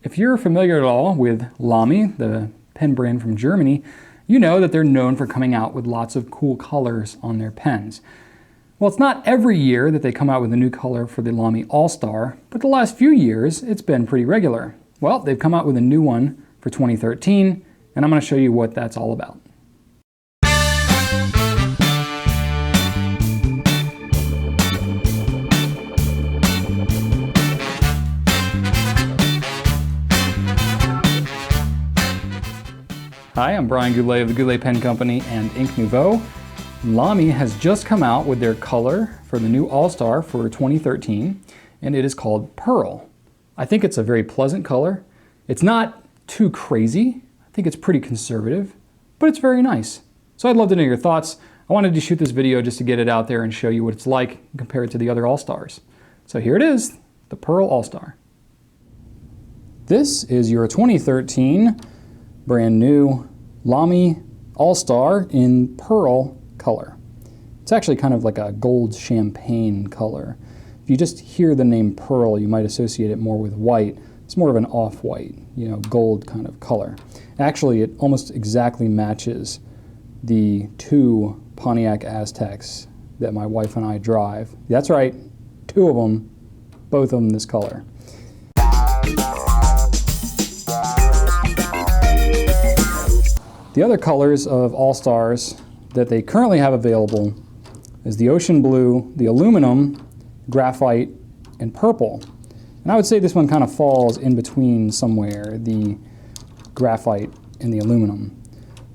If you're familiar at all with Lamy, the pen brand from Germany, you know that they're known for coming out with lots of cool colors on their pens. Well, it's not every year that they come out with a new color for the Lamy All-Star, but the last few years it's been pretty regular. Well, they've come out with a new one for 2013, and I'm going to show you what that's all about. Hi, I'm Brian Goulet of the Goulet Pen Company and Ink Nouveau. Lamy has just come out with their color for the new All-Star for 2013, and it is called Pearl. I think it's a very pleasant color. It's not too crazy. I think it's pretty conservative, but it's very nice. So I'd love to know your thoughts. I wanted to shoot this video just to get it out there and show you what it's like compared to the other All-Stars. So here it is, the Pearl All-Star. This is your 2013 brand new Lamy All-Star in Pearl color. It's actually kind of like a gold champagne color. If you just hear the name Pearl, you might associate it more with white. It's more of an off-white, gold kind of color. Actually, it almost exactly matches the two Pontiac Aztecs that my wife and I drive. That's right, two of them, both of them this color. The other colors of All-Stars that they currently have available is the ocean blue, the aluminum, graphite, and purple. And I would say this one kind of falls in between somewhere, the graphite and the aluminum.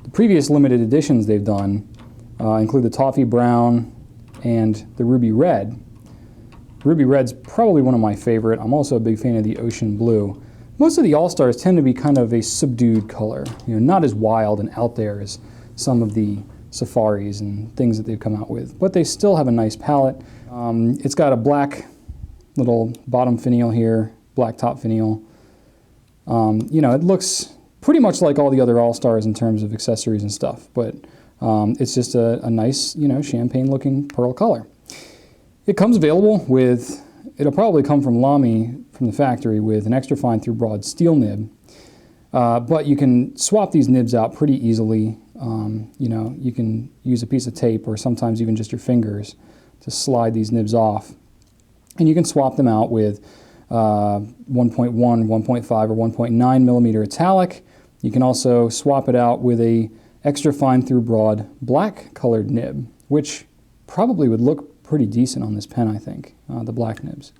The previous limited editions they've done include the toffee brown and the ruby red. Ruby red's probably one of my favorite. I'm also a big fan of the ocean blue. Most of the All-Stars tend to be kind of a subdued color, not as wild and out there as some of the safaris and things that they've come out with, but they still have a nice palette. It's got a black little bottom finial here, black top finial. It looks pretty much like all the other All-Stars in terms of accessories and stuff, but it's just a nice, champagne-looking pearl color. It comes available with, it'll probably come from Lamy from the factory with an extra fine through broad steel nib, but you can swap these nibs out pretty easily. You can use a piece of tape or sometimes even just your fingers to slide these nibs off. And you can swap them out with 1.1, 1.5, or 1.9 millimeter italic. You can also swap it out with a extra fine through broad black colored nib, which probably would look pretty decent on this pen, I think, the black nibs.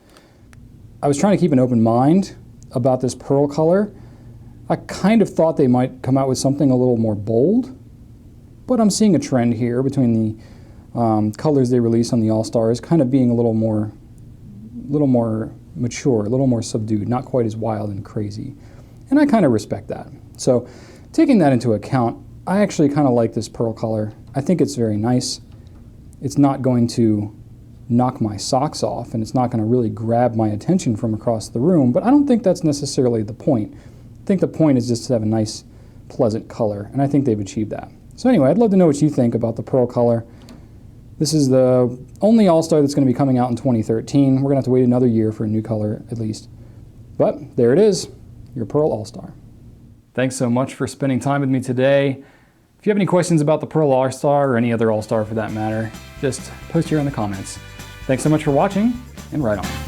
I was trying to keep an open mind about this pearl color. I kind of thought they might come out with something a little more bold, but I'm seeing a trend here between the colors they release on the All-Stars kind of being a little more mature, a little more subdued, not quite as wild and crazy. And I kind of respect that. So taking that into account, I actually kind of like this pearl color. I think it's very nice. It's not going to knock my socks off, and it's not going to really grab my attention from across the room, but I don't think that's necessarily the point. I think the point is just to have a nice, pleasant color, and I think they've achieved that. So anyway, I'd love to know what you think about the pearl color. This is the only All-Star that's going to be coming out in 2013. We're going to have to wait another year for a new color at least. But there it is, your Pearl All-Star. Thanks so much for spending time with me today. If you have any questions about the Pearl All-Star or any other All-Star for that matter, just post here in the comments. Thanks so much for watching, and right on.